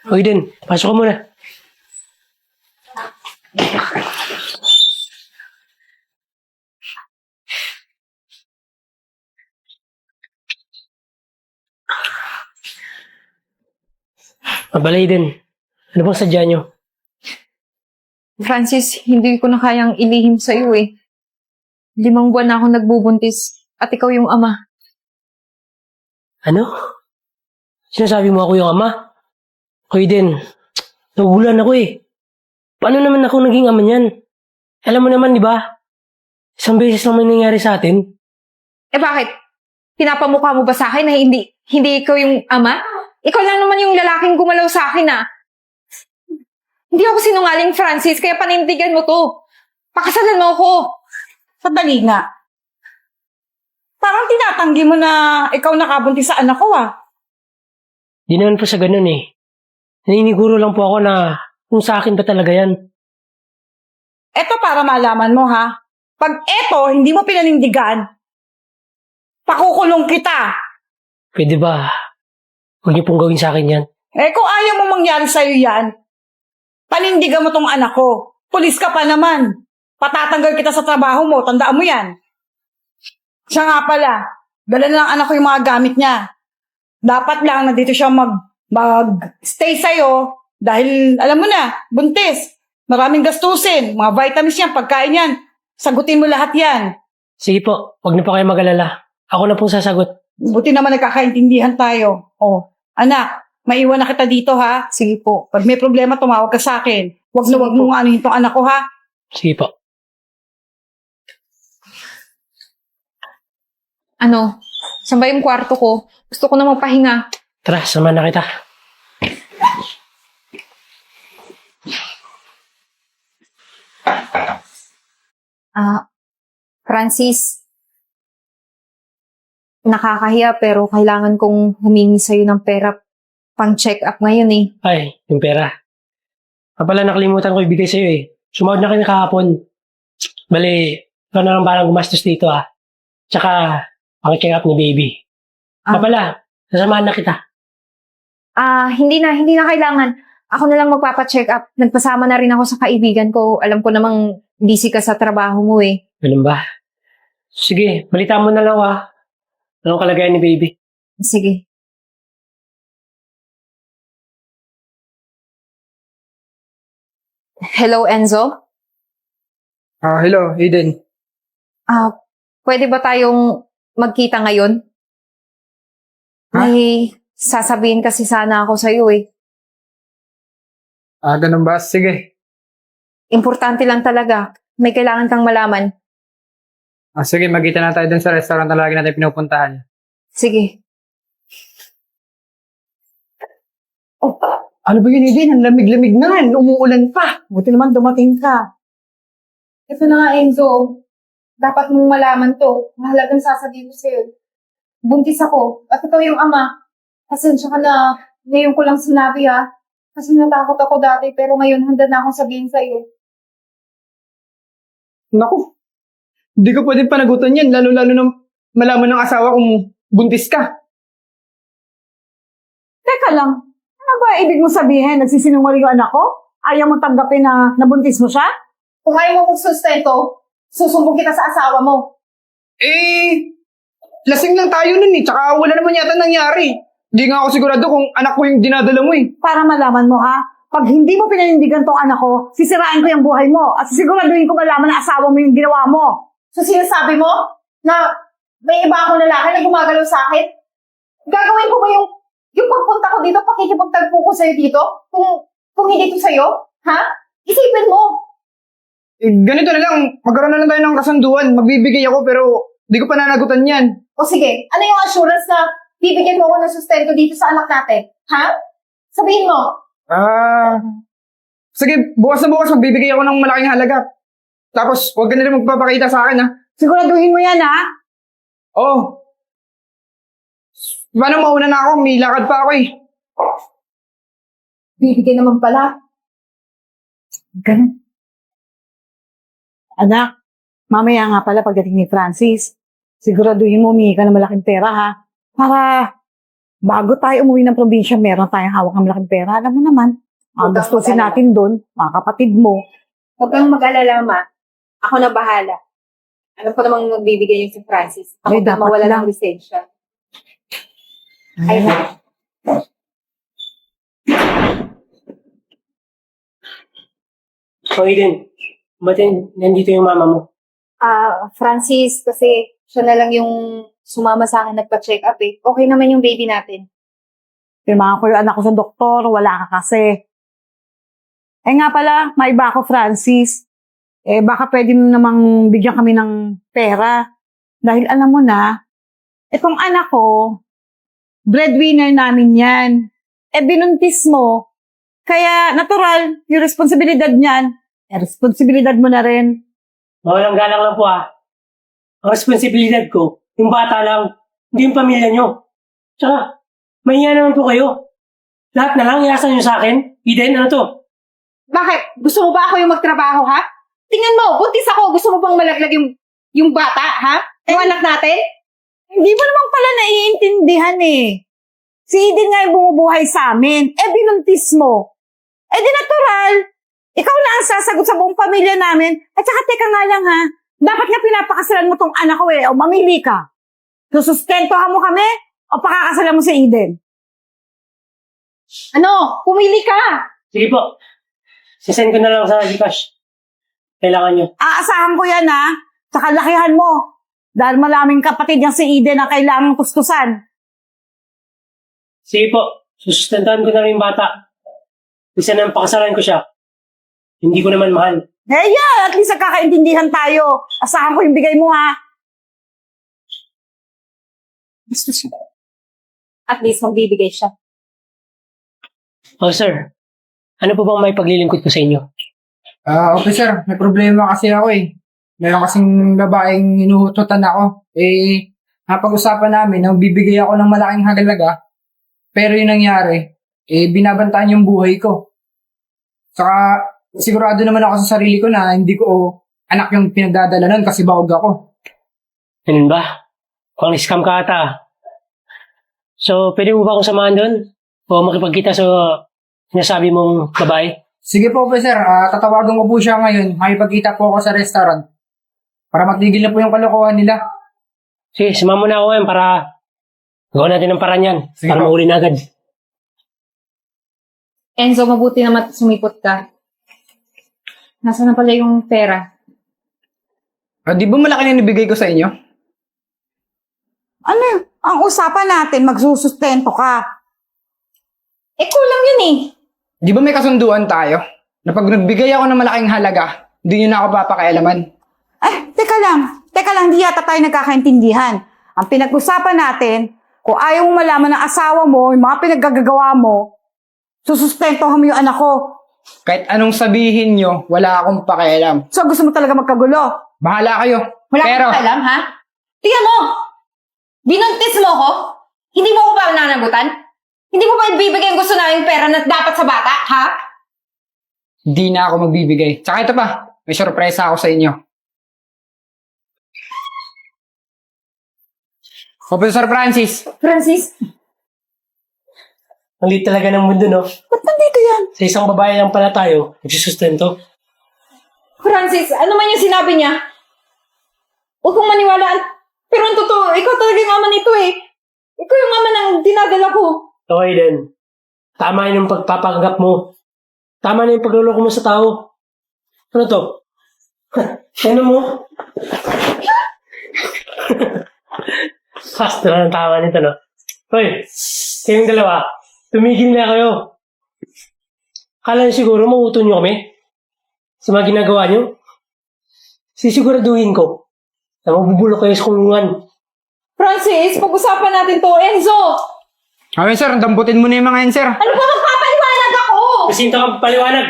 O Eden, pasok ka muna. Abala Eden, ano bang sadya nyo? Francis, hindi ko na kayang ilihim sa iyo eh. 5 buwan na akong nagbubuntis at ikaw yung ama. Ano? Sinasabi mo ako yung ama? O Eden, nagugulan ako eh. Paano naman ako naging ama niyan? Alam mo naman, di ba? Isang beses lang may nangyari sa atin. Eh bakit? Pinapamukha mo ba sa akin na hindi ikaw yung ama? Ikaw lang naman yung lalaking gumalaw sa akin ah. Hindi ako sinungaling, Francis, kaya panindigan mo to. Pakasalan mo ako. Sandali nga. Parang tinatanggi mo na ikaw nakabuntis sa anak ko ah. Di naman po sa ganun eh. Naniniguro lang po ako na kung sa akin ba talaga yan. Eto para malaman mo ha. Pag eto hindi mo pinanindigan, pakukulong kita. Pwede ba? Huwag niyo pong gawin sa akin yan. Eh kung ayaw mo mangyari sa'yo yan, panindigan mo tong anak ko. Pulis ka pa naman. Patatanggal kita sa trabaho mo, tandaan mo yan. Siya nga pala, dala na lang anak ko yung mga gamit niya. Dapat lang na dito siya mag-stay sa'yo dahil alam mo na, buntis. Maraming gastusin, mga vitamins yan, pagkain yan. Sagutin mo lahat yan. Sige po, huwag na po kayo mag-alala. Ako na pong sasagot. Buti naman nagkakaintindihan tayo. Oh, anak, maiwan na kita dito ha. Sige po. Pag may problema, tumawag ka sa akin. Huwag na Sige huwag mong anuhin tong anak ko ha. Sige po. Ano? Saan ba yung kwarto ko? Gusto ko na magpahinga. Tara, sama na kita. Francis, nakakahiya pero kailangan kong humingi sa'yo ng pera pang check up ngayon eh. Ay, yung pera. Pala nakalimutan ko ibigay sa'yo eh. Sumawad na kami kahapon. Bali, ikaw na lang parang gumastos dito ah. Tsaka, pang-check up ni baby. Pala, sasamahan na kita. Hindi na kailangan. Ako na lang magpapacheck up. Nagpasama na rin ako sa kaibigan ko. Alam ko namang busy ka sa trabaho mo eh. Ganun ba? Sige, balita mo na lang ah. Anong kalagayan ni baby? Sige. Hello, Enzo? Hello, Eden. Pwede ba tayong magkita ngayon? Ha? May sasabihin kasi sana ako sa'yo eh. Ganun ba? Sige. Importante lang talaga. May kailangan kang malaman. Sige, magkita na tayo dun sa restaurant na lagi natin pinupuntahan. Sige. Oh, ano ba yun, Eden? Ang lamig-lamig na. Umuulan pa. Buti naman dumating ka. Ito na nga, Enzo. Dapat mong malaman to. Mahalagang sasabihin ko sa'yo. Buntis ako. At ikaw yung ama. Pasensya ka na. Ngayon ko lang sinabi ha. Kasi natakot ako dati pero ngayon handa na akong sabihin sa'yo. Naku, hindi ko pwedeng panagutan yan, lalo-lalo na malaman ng asawa kung buntis ka. Teka lang. Ano ba ibig mo sabihin? Nagsisinungaling yung anak ko? Ayaw mo tanggapin na nabuntis mo siya? Kung ayaw mo magsustento, susumbong kita sa asawa mo. Lasing lang tayo nun eh, tsaka wala naman yata nangyari. Hindi nga ako sigurado kung anak ko yung dinadala mo eh. Para malaman mo ha, pag hindi mo pinanindigan tong anak ko, sisirain ko yung buhay mo at sisiguraduhin ko malaman na asawa mo yung ginawa mo. So sinasabi mo na may iba akong lalaki na gumagalaw sa akin? Gagawin ko ba yung pagpunta ko dito, pakikipagtagpo ko sa'yo dito? Kung hindi to sa'yo? Ha? Isipin mo. Ganito na lang, magkaroon na lang tayo ng kasunduan. Magbibigay ako pero di ko pananagutan yan. O sige, ano yung assurance na bibigyan mo ako ng sustento dito sa anak natin? Ha? Sabihin mo. Sige, bukas na bukas magbibigay ako ng malaking halaga. Tapos, huwag ka na rin magpapakita sa akin ha. Siguraduhin mo yan ha. Oo. Paano mauna na ako? May lakad pa ako eh. Bibigyan naman pala. Ganun. Anak, mamaya nga pala pagdating ni Francis, siguraduhin mo humingi ka ng malaking pera, ha? Para bago tayo umuwi ng probinsya, meron tayong hawak ng malaking pera. Alam mo naman, ang Huwag kang gastusin mag-alala. natin doon, mga kapatid mo. Huwag kang mag-alala, ma. Ako na bahala. Alam ko namang magbibigay yung si Francis. Ay, Ako na dapat mawala lang. ng lisensya. Ay, ma. O Eden, ba't nandito yung mama mo? Francis, kasi siya na lang yung sumama sa akin nagpa-check up eh. Okay naman yung baby natin. Pirmahan ko yung anak ko sa doktor, wala ka kasi. Eh nga pala, may iba ako, Francis. Eh baka pwede mo namang bigyan kami ng pera. Dahil alam mo na, itong anak ko, breadwinner namin yan. Eh binuntis mo, kaya natural, yung responsibilidad niyan, eh responsibilidad mo na rin. Mawalang galang lang po Ang responsibilidad ko, yung bata lang, hindi yung pamilya nyo. Tsaka, mahiya naman po kayo. Lahat na lang, iasa nyo sa akin. Eden, ano to? Bakit? Gusto mo ba ako yung magtrabaho, ha? Tingnan mo, buntis ako. Gusto mo bang malaglag yung bata, ha? Yung anak natin? Hindi mo naman pala naiintindihan eh. Si Eden nga yung bumubuhay sa amin. Eh binuntis mo. Eh di natural. Ikaw na ang sasagot sa buong pamilya namin. At saka teka nga lang ha. Dapat nga pinapakasalan mo tong anak ko eh. O mamili ka. Susustentohan mo kami o pakakasalan mo si Eden. Ano? Pumili ka! Sige po. Sisend ko na lang sa Gcash. Kailangan nyo. Aasahan ko yan ha. Tsaka lakihan mo. Dahil maraming kapatid yung si Eden na kailangang kustusan. Sige po. Susustentahan ko na rin yung bata. Isa na pakasalan ko siya. Hindi ko naman mahal. Eh yeah, at least nagkakaintindihan tayo. Asahan ko yung bigay mo ha. At least magbibigay siya. Oh sir, ano po bang may paglilingkod ko sa inyo? Okay sir, may problema kasi ako eh. Meron kasing babaeng hinuhututan ako. Napag-usapan namin na bibigay ako ng malaking halaga. Pero yung nangyari, binabantaan yung buhay ko. Saka, sigurado naman ako sa sarili ko na hindi ko anak yung pinagdadala nun kasi baog ako. Ganun ba? Kung scam ka ata. So, pwede mo ba akong samahan doon? O makipagkita sa sinasabi mong babae? Sige po sir, tatawagan ko po siya ngayon. Makipagkita po ako sa restaurant. Para matigil na po yung kalokohan nila. Sige, sumama mo na ako ngayon para gawa natin ng paraan yan. Sige Para po. mahuli na agad. Enzo, mabuti naman sumipot ka. Nasaan na pala yung pera? Di ba malaki na nabigay ko sa inyo? Ano yun? Ang usapan natin, magsusustento ka. Eh, kulang yun eh. Di ba may kasunduan tayo? Na pag nagbigay ako ng malaking halaga, hindi nyo na ako papakailaman. Teka lang, di yata tayo nagkakaintindihan. Ang pinag-usapan natin, kung ayaw mo malaman ng asawa mo, yung mga pinaggagawa mo, susustentohan mo yung anak ko. Kahit anong sabihin nyo, wala akong pakialam. So gusto mo talaga magkagulo? Bahala kayo. Wala Pero, kang alam, ha? Tingnan mo! Binuntis mo ko? Hindi mo ko ba nanagutan? Hindi mo ba ibibigay ang gusto namin pera na dapat sa bata, ha? di na ako magbibigay. Tsaka ito pa, may sorpresa ako sa inyo. Professor Francis, Francis, Ang liit talaga ng mundo, no? Ba't nandito yan? Sa isang babae lang pala tayo, nagsusustento. Francis, ano man yung sinabi niya? Huwag kong maniwalaan. Pero ang totoo, ikaw talaga yung ama nito eh. Ikaw yung ama ng dinadala ko. Okay din. Tama yun yung pagpapanggap mo. Tama na yung pagluloko mo sa tao. Ano to? Ano mo? Faster na ng tawa nito, no? Hoy, kayong dalawa, tumigil na kayo. Kala niyo siguro mauuto niyo kami? Sa mga ginagawa niyo? Sisiguraduhin ko na mabubulok kayo sa kulungan. Francis, pag-usapan natin to. Enzo! okay sir, damputin mo na yung mga yan sir. Ano ba magpapaliwanag ako? Kasi ito kang paliwanag.